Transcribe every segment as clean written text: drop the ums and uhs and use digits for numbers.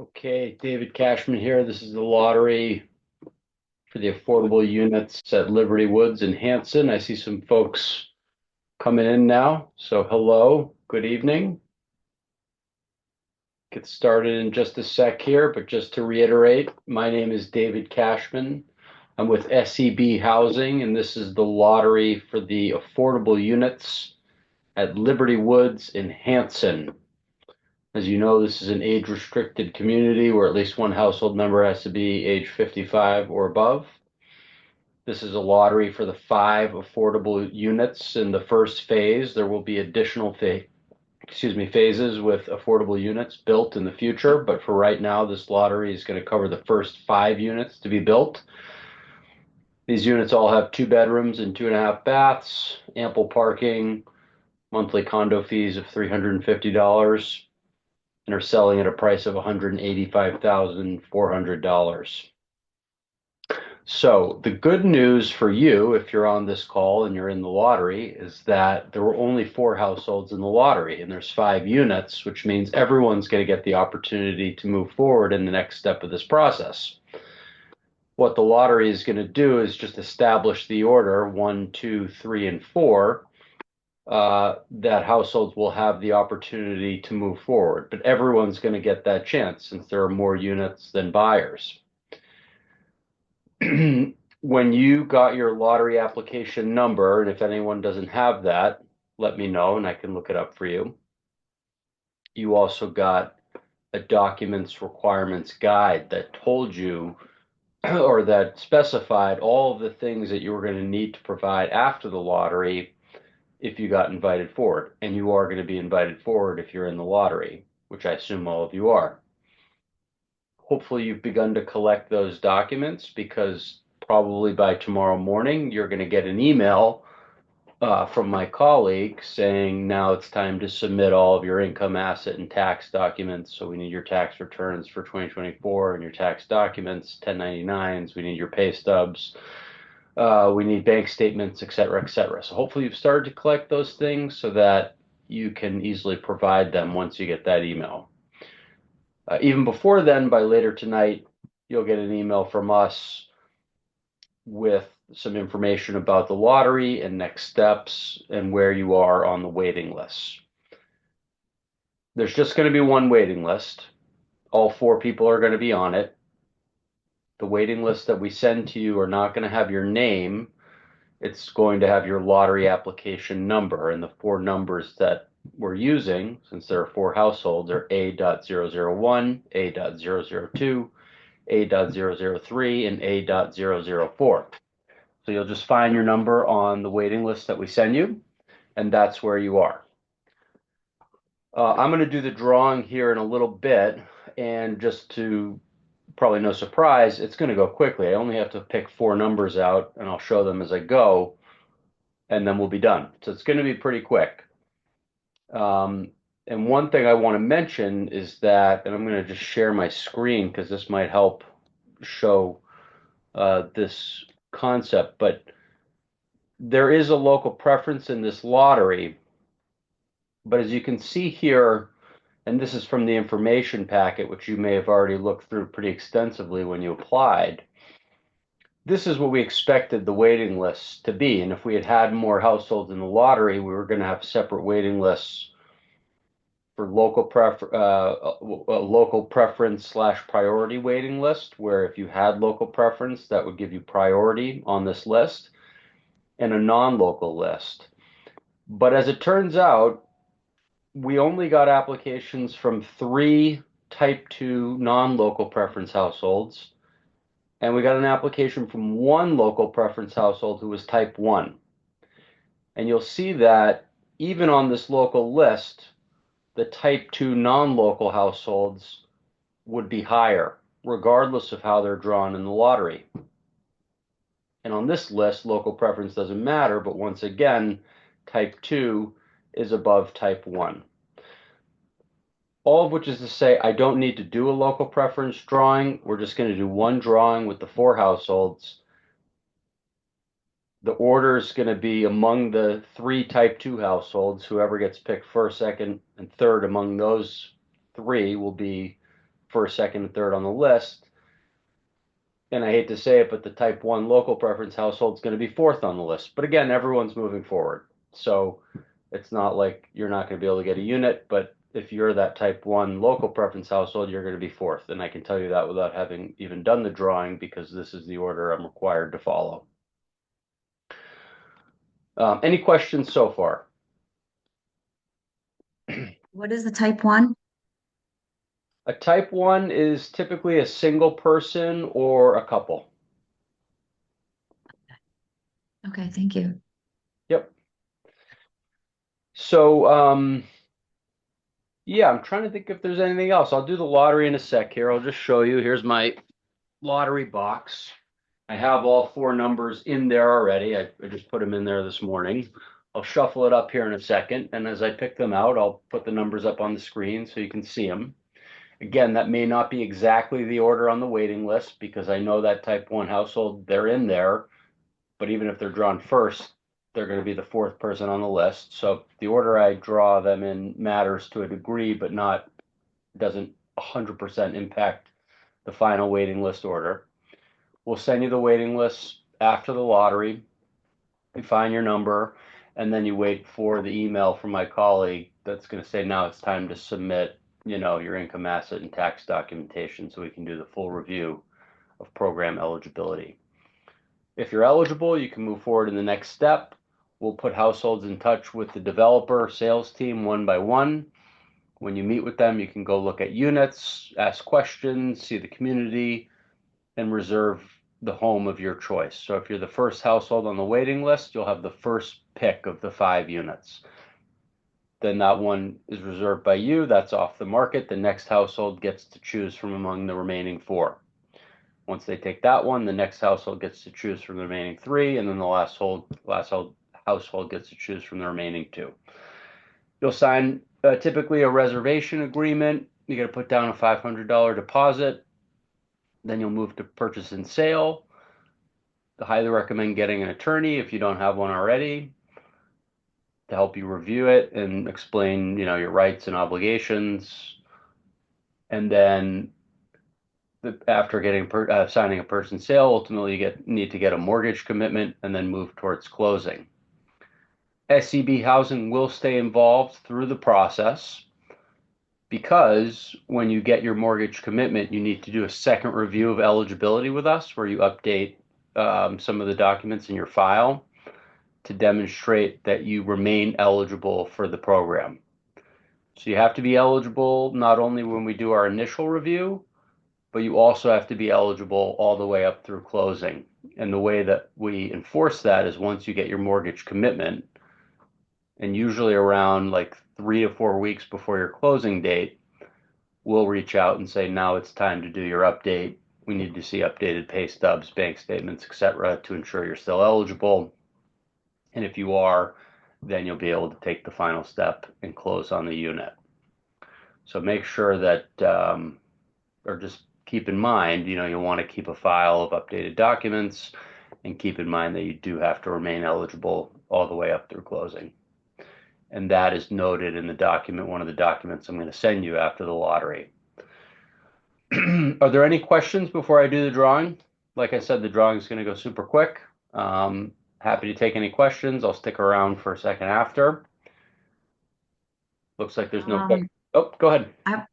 Okay, David Cashman here. This is the lottery for the affordable units at Liberty Woods in Hanson. I see some folks coming in now. So hello, good evening. Get started in just a sec here, but just to reiterate, my name is David Cashman. I'm with SEB Housing, and this is the lottery for the affordable units at Liberty Woods in Hanson. As you know, this is an age-restricted community where at least one household member has to be age 55 or above. This is a lottery for the 5 affordable units in the first phase. There will be additional phases with affordable units built in the future, but for right now, this lottery is going to cover the first 5 units to be built. These units all have 2 bedrooms and 2.5 baths, ample parking, monthly condo fees of $350, and are selling at a price of $185,400. So the good news for you, if you're on this call and you're in the lottery, is that there were only 4 households in the lottery, and there's 5 units, which means everyone's going to get the opportunity to move forward in the next step of this process. What the lottery is going to do is just establish the order 1, 2, 3, and 4, that households will have the opportunity to move forward. But everyone's going to get that chance since there are more units than buyers. When you got your lottery application number, and if anyone doesn't have that, let me know and I can look it up for you. You also got a documents requirements guide that told you or that specified all of the things that you were going to need to provide after the lottery if you got invited forward. And you are going to be invited forward if you're in the lottery, which I assume all of you are. Hopefully you've begun to collect those documents because probably by tomorrow morning you're going to get an email from my colleague saying now it's time to submit all of your income, asset, and tax documents. So we need your tax returns for 2024 and your tax documents, 1099s. We need your pay stubs. We need bank statements, et cetera, et cetera. So hopefully you've started to collect those things so that you can easily provide them once you get that email. Even before then, by later tonight, you'll get an email from us with some information about the lottery and next steps and where you are on the waiting list. There's just going to be one waiting list. All 4 people are going to be on it. The waiting list that we send to you are not going to have your name. It's going to have your lottery application number, and the 4 numbers that we're using, since there are 4 households, are A.001, A.002, A.003, and A.004. So you'll just find your number on the waiting list that we send you, and that's where you are. I'm going to do the drawing here in a little bit, and just to probably no surprise, it's going to go quickly. I only have to pick 4 numbers out, and I'll show them as I go, and then we'll be done. So it's going to be pretty quick. And one thing I want to mention is that, and I'm going to just share my screen because this might help show this concept, but there is a local preference in this lottery. But as you can see here, and this is from the information packet, which you may have already looked through pretty extensively when you applied, this is what we expected the waiting lists to be. And if we had had more households in the lottery, we were going to have separate waiting lists for local preference slash priority waiting list, where if you had local preference, that would give you priority on this list, and a non-local list. But as it turns out, we only got applications from 3 type 2 non-local preference households, and we got an application from 1 local preference household who was type 1. And you'll see that even on this local list, the type 2 non-local households would be higher, regardless of how they're drawn in the lottery. And on this list, local preference doesn't matter, but once again, type 2 is above type 1. All of which is to say, I don't need to do a local preference drawing. We're just going to do one drawing with the 4 households. The order is going to be among the 3 type 2 households. Whoever gets picked first, second, and third among those 3 will be first, second, and third on the list. And I hate to say it, but the type 1 local preference household is going to be fourth on the list. But again, everyone's moving forward. So it's not like you're not going to be able to get a unit, but if you're that type 1 local preference household, you're going to be fourth. And I can tell you that without having even done the drawing because this is the order I'm required to follow. Any questions so far? What is the type one? A type 1 is typically a single person or a couple. Okay, thank you. Yep. So, yeah, I'm trying to think if there's anything else. I'll do the lottery in a sec here. I'll just show you. Here's my lottery box. I have all four numbers in there already. I just put them in there this morning. I'll shuffle it up here in a second, and as I pick them out, I'll put the numbers up on the screen so you can see them. Again, that may not be exactly the order on the waiting list because I know that type 1 household, they're in there, but even if they're drawn first, they're going to be the fourth person on the list. So the order I draw them in matters to a degree, but not doesn't 100% impact the final waiting list order. We'll send you the waiting list after the lottery. You find your number, and then you wait for the email from my colleague that's going to say now it's time to submit, your income asset and tax documentation so we can do the full review of program eligibility. If you're eligible, you can move forward in the next step. We'll put households in touch with the developer sales team one by one. When you meet with them, you can go look at units, ask questions, see the community, and reserve the home of your choice. So if you're the first household on the waiting list, you'll have the first pick of the 5 units. Then that one is reserved by you. That's off the market. The next household gets to choose from among the remaining 4. Once they take that one, the next household gets to choose from the remaining 3, and then the last household gets to choose from the remaining 2. You'll sign typically a reservation agreement. You got to put down a $500 deposit. Then you'll move to purchase and sale. I highly recommend getting an attorney if you don't have one already to help you review it and explain, your rights and obligations. And then after signing a purchase sale, ultimately you need to get a mortgage commitment and then move towards closing. SEB Housing will stay involved through the process because when you get your mortgage commitment, you need to do a second review of eligibility with us where you update some of the documents in your file to demonstrate that you remain eligible for the program. So you have to be eligible not only when we do our initial review, but you also have to be eligible all the way up through closing. And the way that we enforce that is once you get your mortgage commitment, and usually around like 3 to 4 weeks before your closing date, we'll reach out and say, now it's time to do your update. We need to see updated pay stubs, bank statements, etc., to ensure you're still eligible. And if you are, then you'll be able to take the final step and close on the unit. So make sure that, or just keep in mind, you'll want to keep a file of updated documents and keep in mind that you do have to remain eligible all the way up through closing. And that is noted in the document, one of the documents I'm going to send you after the lottery. Are there any questions before I do the drawing? Like I said, the drawing is going to go super quick. Happy to take any questions. I'll stick around for a second after. Looks like there's no question. Um, Oh, go ahead. I,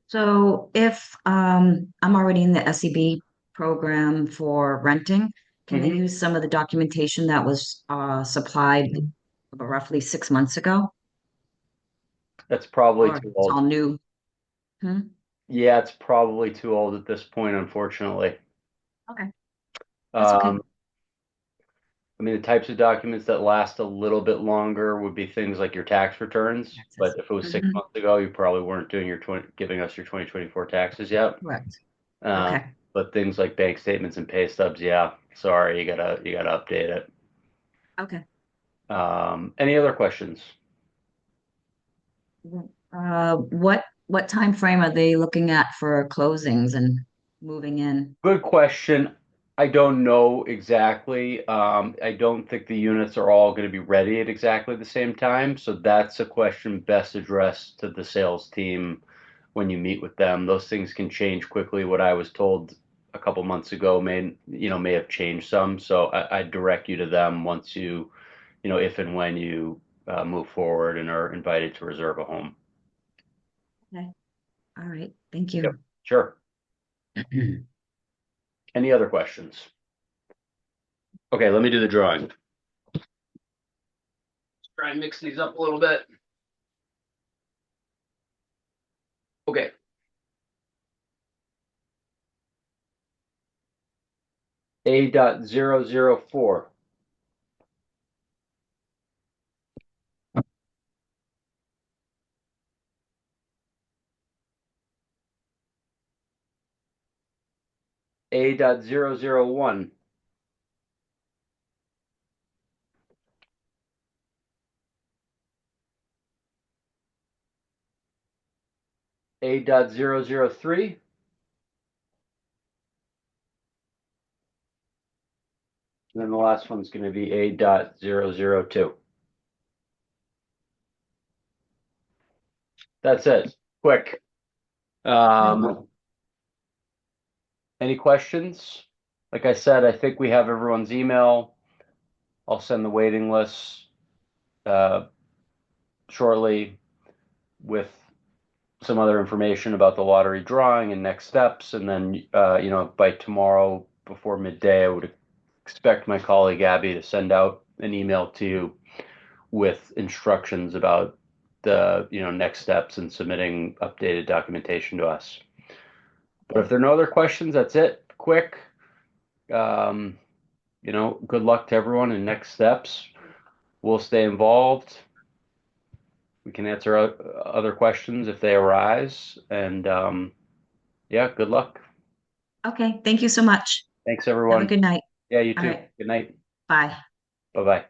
so if I'm already in the SEB program for renting, can I Mhm. use some of the documentation that was supplied roughly 6 months ago? That's probably Or too it's all old. new? Hmm? Yeah, it's probably too old at this point, unfortunately. Okay, that's okay. Um, I mean, the types of documents that last a little bit longer would be things like your tax returns. Access. But if it was six Hmm. months ago, you probably weren't doing giving us your 2024 taxes yet. Correct. Um, Okay. but things like bank statements and pay stubs, yeah, sorry, you gotta update it. Okay. Any other questions? What time frame are they looking at for closings and moving in? Good question. I don't know exactly. I don't think the units are all going to be ready at exactly the same time. So that's a question best addressed to the sales team when you meet with them. Those things can change quickly. What I was told a couple months ago may have changed some. So I direct you to them once if and when you move forward and are invited to reserve a home. Okay. All right. Thank Yep. you. Sure. Any other questions? Okay, let me do the drawing. Let's try and mix these up a little bit. Okay. A.004. A.001. A.003. And then the last one's going to be A.002. That's it. Quick. Okay. Any questions? Like I said, I think we have everyone's email. I'll send the waiting list uh, shortly with some other information about the lottery drawing and next steps. And then, by tomorrow before midday, I would expect my colleague Abby to send out an email to you with instructions about the next steps and submitting updated documentation to us. But if there are no other questions, that's it. Quick. Um, good luck to everyone in next steps. We'll stay involved. We can answer other questions if they arise. And yeah, good luck. Okay. Thank you so much. Thanks, Have a everyone. good night. Yeah, you All too. right. Good night. Bye. Bye bye.